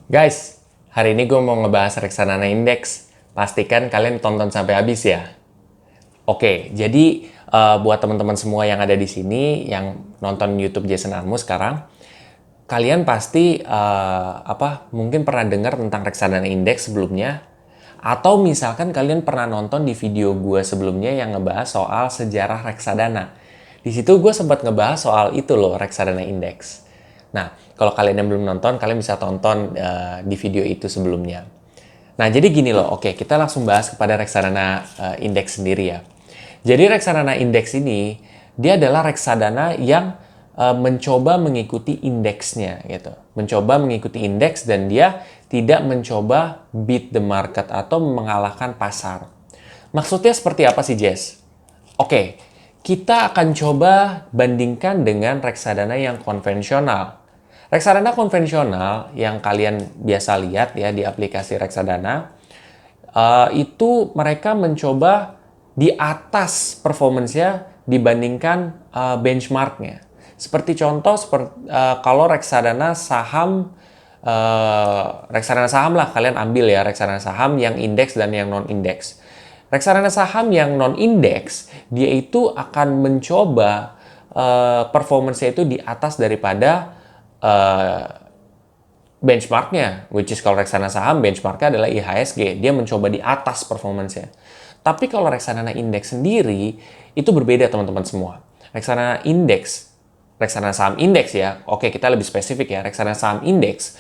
Guys, hari ini gue mau ngebahas reksadana indeks. Pastikan kalian tonton sampai habis ya. Oke, jadi buat teman-teman semua yang ada di sini, yang nonton YouTube Jason Armus sekarang, kalian pasti mungkin pernah dengar tentang reksadana indeks sebelumnya, atau misalkan kalian pernah nonton di video gue sebelumnya yang ngebahas soal sejarah reksadana. Di situ gue sempat ngebahas soal itu loh, reksadana indeks. Nah, kalau kalian yang belum nonton, kalian bisa tonton di video itu sebelumnya. Nah, jadi gini loh. Oke, kita langsung bahas kepada reksadana indeks sendiri ya. Jadi reksadana indeks ini, dia adalah reksadana yang mencoba mengikuti indeksnya gitu. Mencoba mengikuti indeks dan dia tidak mencoba beat the market atau mengalahkan pasar. Maksudnya seperti apa sih, Jess? Oke, kita akan coba bandingkan dengan reksadana yang konvensional. Reksadana konvensional yang kalian biasa lihat ya di aplikasi reksadana, itu mereka mencoba di atas performance-nya dibandingkan benchmark-nya. Seperti contoh, kalau reksadana saham lah kalian ambil ya, reksadana saham yang indeks dan yang non-indeks. Reksadana saham yang non-indeks, dia itu akan mencoba performance-nya itu di atas daripada benchmarknya, which is kalau reksadana saham benchmarknya adalah IHSG, dia mencoba di atas performance-nya. Tapi kalau reksadana indeks sendiri itu berbeda teman-teman semua. Reksadana indeks, reksadana saham indeks ya, oke kita lebih spesifik ya, reksadana saham indeks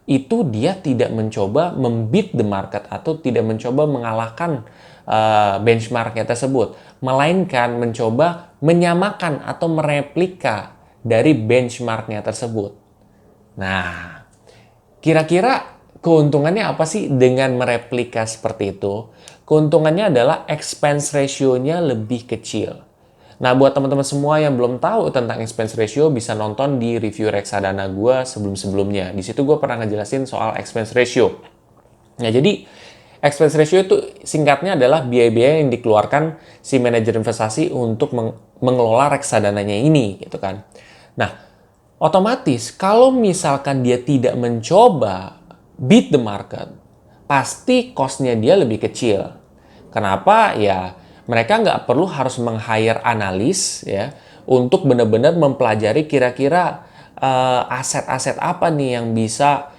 itu dia tidak mencoba membeat the market atau tidak mencoba mengalahkan benchmarknya tersebut, melainkan mencoba menyamakan atau mereplika dari benchmarknya tersebut. Nah, kira-kira keuntungannya apa sih dengan mereplika seperti itu? Keuntungannya adalah expense ratio-nya lebih kecil. Nah, buat teman-teman semua yang belum tahu tentang expense ratio, bisa nonton di review reksadana gue sebelum-sebelumnya. Di situ gue pernah ngejelasin soal expense ratio. Nah, jadi expense ratio itu singkatnya adalah biaya-biaya yang dikeluarkan si manajer investasi untuk mengelola reksadananya ini, gitu kan. Nah, otomatis kalau misalkan dia tidak mencoba beat the market, pasti cost-nya dia lebih kecil. Kenapa? Ya, mereka nggak perlu harus meng-hire analis ya untuk benar-benar mempelajari kira-kira aset-aset apa nih yang bisa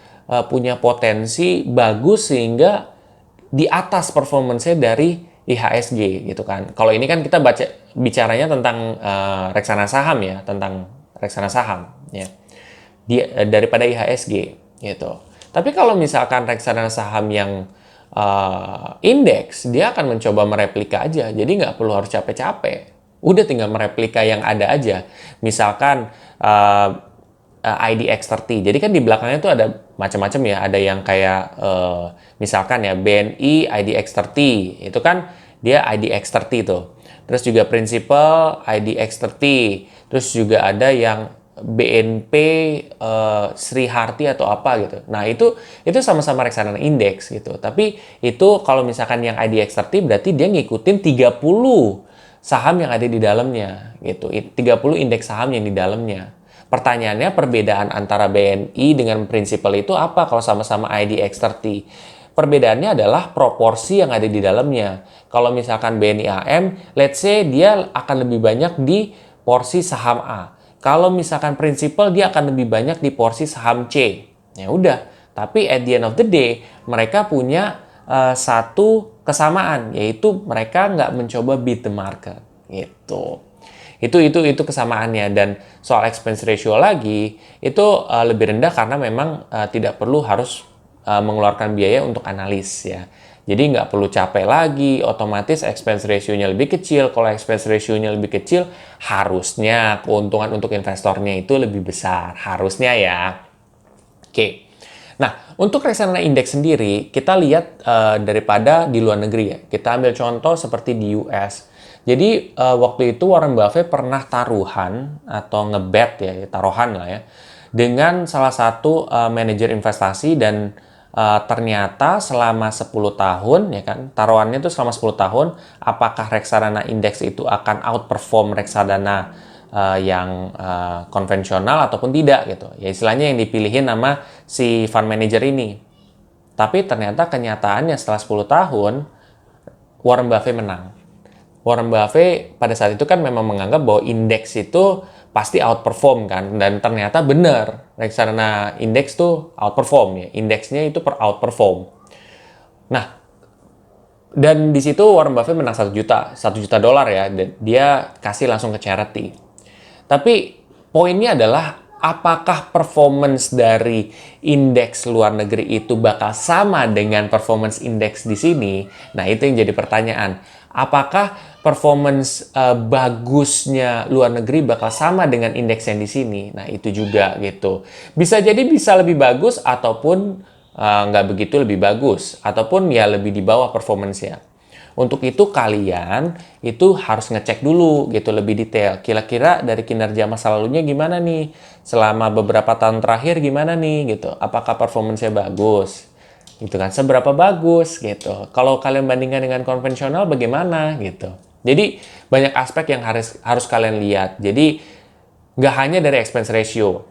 punya potensi bagus sehingga di atas performance-nya dari IHSG gitu kan. Kalau ini kan kita bicaranya tentang reksadana saham ya, tentang reksadana saham ya. Daripada IHSG gitu. Tapi kalau misalkan reksadana saham yang indeks, dia akan mencoba mereplika aja. Jadi nggak perlu harus capek-capek. Udah tinggal mereplika yang ada aja. Misalkan IDX30. Jadi kan di belakangnya tuh ada macam-macam ya. Ada yang kayak misalkan ya BNI IDX30. Itu kan dia IDX30 tuh. Terus juga Principal IDX30. Terus juga ada yang BNP Sri Harti atau apa gitu. Nah, itu sama-sama reksadana indeks gitu. Tapi itu kalau misalkan yang IDX30 berarti dia ngikutin 30 saham yang ada di dalamnya gitu. 30 indeks saham yang di dalamnya. Pertanyaannya, perbedaan antara BNI dengan Principal itu apa kalau sama-sama IDX30? Perbedaannya adalah proporsi yang ada di dalamnya. Kalau misalkan BNI AM, let's say dia akan lebih banyak di porsi saham A. Kalau misalkan Principal, dia akan lebih banyak di porsi saham C. Ya udah, tapi at the end of the day, mereka punya satu kesamaan, yaitu mereka nggak mencoba beat the market. Gitu. Itu kesamaannya. Dan soal expense ratio lagi, itu lebih rendah karena memang tidak perlu harus mengeluarkan biaya untuk analis ya. Jadi nggak perlu capek lagi, otomatis expense ratio-nya lebih kecil. Kalau expense ratio-nya lebih kecil, harusnya keuntungan untuk investornya itu lebih besar. Harusnya ya. Oke. Nah, untuk reksadana indeks sendiri, kita lihat daripada di luar negeri ya. Kita ambil contoh seperti di US. Jadi, waktu itu Warren Buffett pernah taruhan atau ngebet ya, taruhan lah ya, dengan salah satu manajer investasi dan ternyata selama 10 tahun ya kan, taruhannya itu selama 10 tahun, apakah reksadana indeks itu akan outperform reksadana yang konvensional ataupun tidak gitu. Ya istilahnya yang dipilihin nama si fund manager ini. Tapi ternyata kenyataannya setelah 10 tahun, Warren Buffett menang. Warren Buffett pada saat itu kan memang menganggap bahwa indeks itu pasti outperform kan, dan ternyata benar, reksadana indeks tuh outperform ya, indeksnya itu outperform. Nah, dan di situ Warren Buffett menang 1 juta dolar ya, dan dia kasih langsung ke charity. Tapi poinnya adalah apakah performance dari indeks luar negeri itu bakal sama dengan performance indeks di sini? Nah, itu yang jadi pertanyaan. Apakah performance bagusnya luar negeri bakal sama dengan indeks yang di sini? Nah, itu juga gitu. Bisa jadi bisa lebih bagus ataupun nggak begitu lebih bagus. Ataupun ya lebih di bawah performance-nya. Untuk itu kalian itu harus ngecek dulu gitu lebih detail. Kira-kira dari kinerja masa lalunya gimana nih? Selama beberapa tahun terakhir gimana nih gitu? Apakah performance-nya bagus? Gitu kan, seberapa bagus gitu. Kalau kalian bandingkan dengan konvensional bagaimana gitu. Jadi banyak aspek yang harus kalian lihat. Jadi nggak hanya dari expense ratio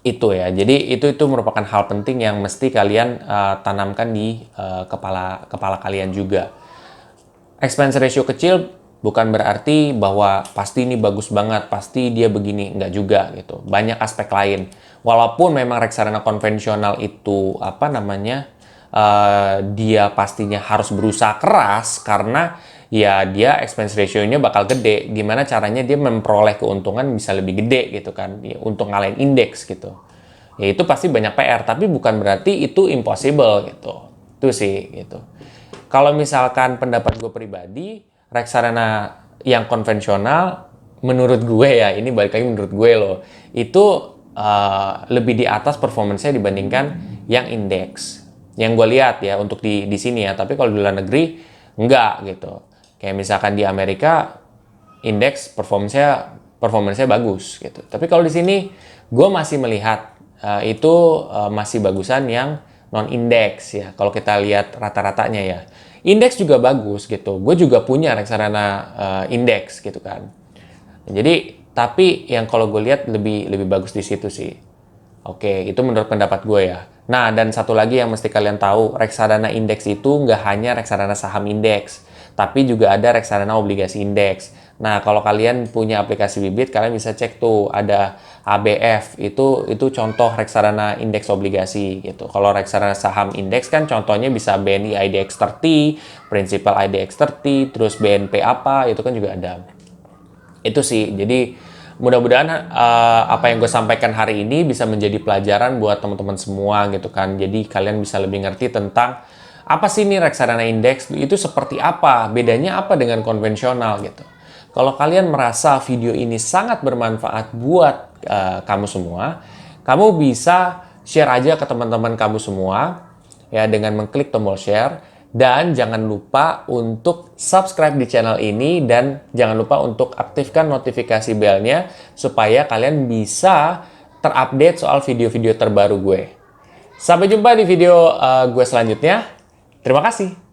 itu ya. Jadi itu merupakan hal penting yang mesti kalian tanamkan di kepala kalian juga. Expense ratio kecil bukan berarti bahwa pasti ini bagus banget, pasti dia begini, enggak juga gitu. Banyak aspek lain. Walaupun memang reksadana konvensional itu dia pastinya harus berusaha keras karena ya dia expense ratio-nya bakal gede. Gimana caranya dia memperoleh keuntungan bisa lebih gede gitu kan, ya, untuk ngalahin indeks gitu. Ya itu pasti banyak PR, tapi bukan berarti itu impossible gitu. Itu sih gitu. Kalau misalkan pendapat gue pribadi, reksadana yang konvensional, menurut gue ya, ini balik lagi menurut gue loh, itu lebih di atas performance-nya dibandingkan yang indeks. Yang gue lihat ya untuk di sini ya, tapi kalau di luar negeri enggak gitu. Kayak misalkan di Amerika indeks performance-nya bagus gitu. Tapi kalau di sini gue masih melihat itu masih bagusan yang non indeks ya. Kalau kita lihat rata-ratanya ya. Indeks juga bagus gitu. Gue juga punya reksadana indeks gitu kan. Jadi tapi yang kalau gue lihat lebih bagus di situ sih. Oke, itu menurut pendapat gue ya. Nah, dan satu lagi yang mesti kalian tahu, reksadana indeks itu nggak hanya reksadana saham indeks, tapi juga ada reksadana obligasi indeks. Nah, kalau kalian punya aplikasi Bibit, kalian bisa cek tuh, ada ABF, itu contoh reksadana indeks obligasi gitu. Kalau reksadana saham indeks kan contohnya bisa BNI IDX 30, Principal IDX 30, terus BNP apa, itu kan juga ada. Itu sih, jadi mudah-mudahan apa yang gue sampaikan hari ini bisa menjadi pelajaran buat teman-teman semua gitu kan. Jadi kalian bisa lebih ngerti tentang apa sih ini reksadana indeks, itu seperti apa, bedanya apa dengan konvensional gitu. Kalau kalian merasa video ini sangat bermanfaat buat kamu semua, kamu bisa share aja ke teman-teman kamu semua ya dengan mengklik tombol share. Dan jangan lupa untuk subscribe di channel ini dan jangan lupa untuk aktifkan notifikasi belnya supaya kalian bisa terupdate soal video-video terbaru gue. Sampai jumpa di video gue selanjutnya. Terima kasih.